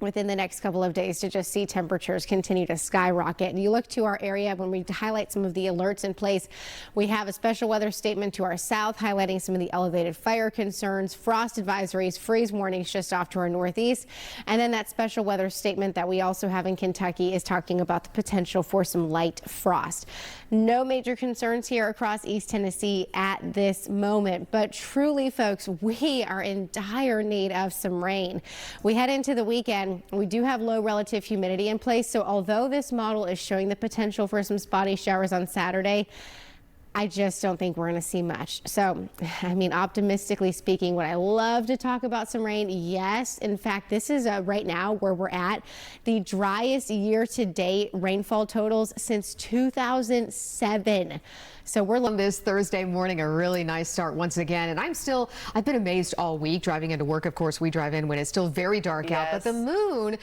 within the next couple of days to just see temperatures continue to skyrocket. And you look to our area when we highlight some of the alerts in place. We have a special weather statement to our south highlighting some of the elevated fire concerns, frost advisories, freeze warnings just off to our northeast. And then that special weather statement that we also have in Kentucky is talking about the potential for some light frost. No major concerns here across East Tennessee at this moment, but truly, folks, we are in dire need of some rain. We head into the weekend. We do have low relative humidity in place, so although this model is showing the potential for some spotty showers on Saturday, I just don't think we're going to see much. So, I mean, optimistically speaking, would I love to talk about some rain? Yes. In fact, this is right now where we're at the driest year-to-date rainfall totals since 2007. So we're on this Thursday morning, a really nice start once again. And I've been amazed all week driving into work. Of course, we drive in when it's still very dark out, but the moon,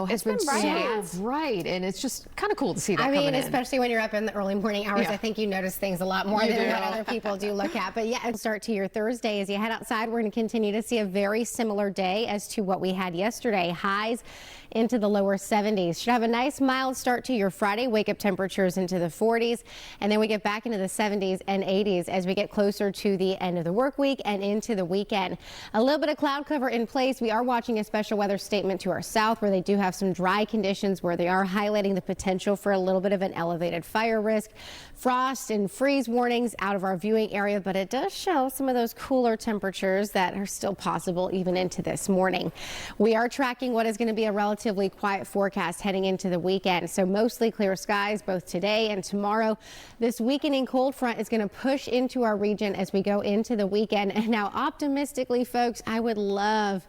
has been so bright. And it's just kind of cool to see that coming in. Especially when you're up in the early morning hours, I think you notice things a lot more than what other people do look at. But yeah, start to your Thursday. As you head outside, we're going to continue to see a very similar day as to what we had yesterday. Highs into the lower 70s. Should have a nice mild start to your Friday. Wake up temperatures into the 40s. And then we get back into the 70s and 80s as we get closer to the end of the work week and into the weekend. A little bit of cloud cover in place. We are watching a special weather statement to our south where they do have some dry conditions where they are highlighting the potential for a little bit of an elevated fire risk. Frost and freeze warnings out of our viewing area, but it does show some of those cooler temperatures that are still possible even into this morning. We are tracking what is going to be a relatively quiet forecast heading into the weekend. So mostly clear skies both today and tomorrow. This weakening cold front is going to push into our region as we go into the weekend. And now optimistically, folks, I would love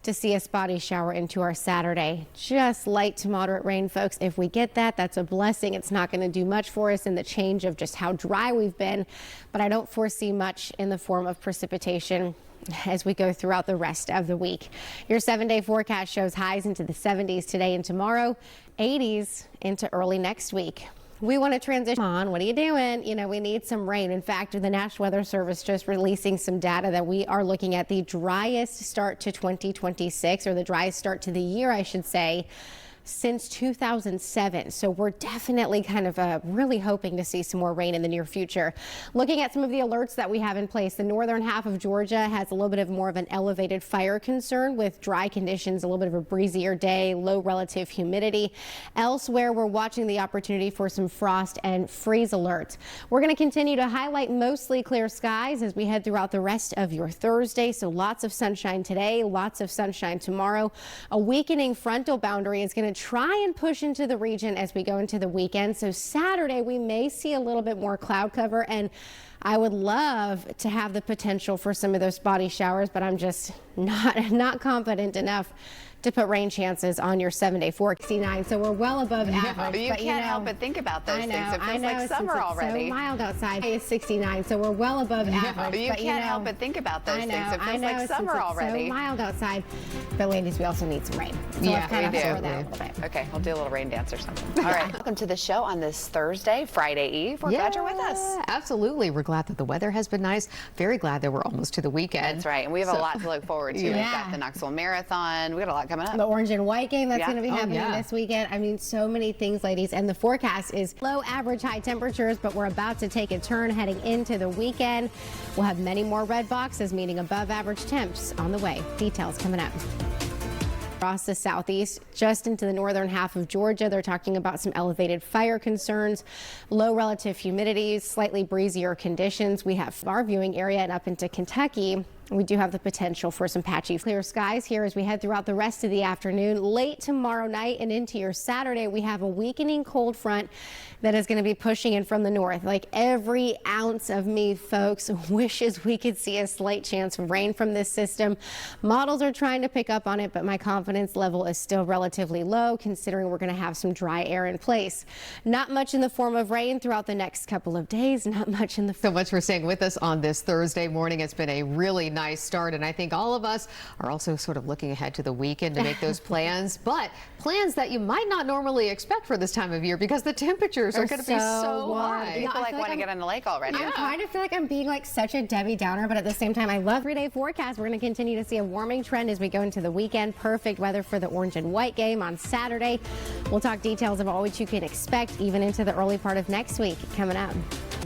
to see a spotty shower into our Saturday. Just light to moderate rain, folks. If we get that, that's a blessing. It's not going to do much for us in the change of just how dry we've been, but I don't foresee much in the form of precipitation as we go throughout the rest of the week. Your 7-day forecast shows highs into the 70s today and tomorrow, 80s into early next week. We want to transition on. What are you doing? We need some rain. In fact, the National Weather Service just releasing some data that we are looking at the driest start to 2026, or the driest start to the year, I should say, since 2007. So we're definitely kind of really hoping to see some more rain in the near future. Looking at some of the alerts that we have in place, the northern half of Georgia has a little bit of more of an elevated fire concern with dry conditions, a little bit of a breezier day, low relative humidity. Elsewhere, we're watching the opportunity for some frost and freeze alerts. We're going to continue to highlight mostly clear skies as we head throughout the rest of your Thursday. So lots of sunshine today, lots of sunshine tomorrow. A weakening frontal boundary is going to try and push into the region as we go into the weekend. So Saturday, we may see a little bit more cloud cover, and I would love to have the potential for some of those spotty showers, but I'm just not confident enough to put rain chances on your 7-day forecast. 69, so we're well above average. But you can't help but think about those things. It feels like summer already. It's so mild outside. It's 69, so we're well above average. But you can't help but think about those things. It feels like summer already. It's so mild outside. But ladies, we also need some rain. So yeah, let's we do. that a little bit. Okay, I'll do a little rain dance or something. All right, welcome to the show on this Thursday, Friday Eve. We're glad you're with us. Absolutely. We're glad that the weather has been nice. Very glad that we're almost to the weekend. That's right, and we have a lot to look forward to. We've got the Knoxville Marathon. We've got a lot coming up. The Orange and White game that's going to be happening this weekend. I mean, so many things, ladies. And the forecast is low average high temperatures, but we're about to take a turn heading into the weekend. We'll have many more red boxes, meaning above average temps on the way. Details coming up. Across the southeast, just into the northern half of Georgia, they're talking about some elevated fire concerns, low relative humidity, slightly breezier conditions. We have our viewing area and up into Kentucky. We do have the potential for some patchy clear skies here as we head throughout the rest of the afternoon. Late tomorrow night and into your Saturday, we have a weakening cold front that is going to be pushing in from the north. Like every ounce of me, folks, wishes we could see a slight chance of rain from this system. Models are trying to pick up on it, but my confidence level is still relatively low considering we're going to have some dry air in place. Not much in the form of rain throughout the next couple of days. Not much in the... So much for staying with us on this Thursday morning. It's been a really nice start, and I think all of us are also sort of looking ahead to the weekend to make those plans, but plans that you might not normally expect for this time of year because the temperatures are going to be so warm. high. People I feel want to I'm- get on the lake already. I kind of feel like I'm being like such a Debbie Downer, but at the same time, I love 3-day forecast. We're going to continue to see a warming trend as we go into the weekend. Perfect weather for the orange and white game on Saturday. We'll talk details of all what you can expect even into the early part of next week coming up.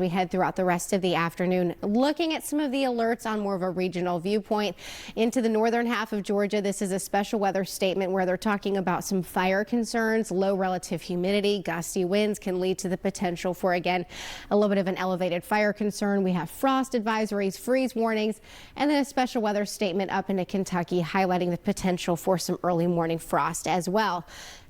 We head throughout the rest of the afternoon looking at some of the alerts on more of a regional viewpoint. Into the northern half of Georgia, this is a special weather statement where they're talking about some fire concerns. Low relative humidity, gusty winds can lead to the potential for, again, a little bit of an elevated fire concern. We have frost advisories, freeze warnings, and then a special weather statement up into Kentucky highlighting the potential for some early morning frost as well.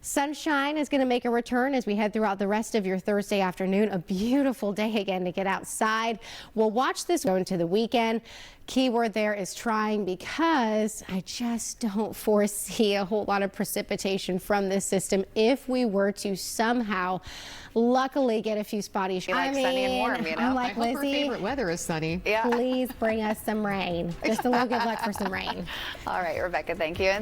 Sunshine is going to make a return as we head throughout the rest of your Thursday afternoon. A beautiful day again to get outside. We'll watch this go into the weekend. Keyword there is trying, because I just don't foresee a whole lot of precipitation from this system if we were to somehow luckily get a few spotty showers. like sunny and warm, you know? I'm I like, hope her Lizzie, favorite weather is sunny. Yeah. please bring us some rain. Just a little good luck for some rain. All right, Rebecca, thank you. And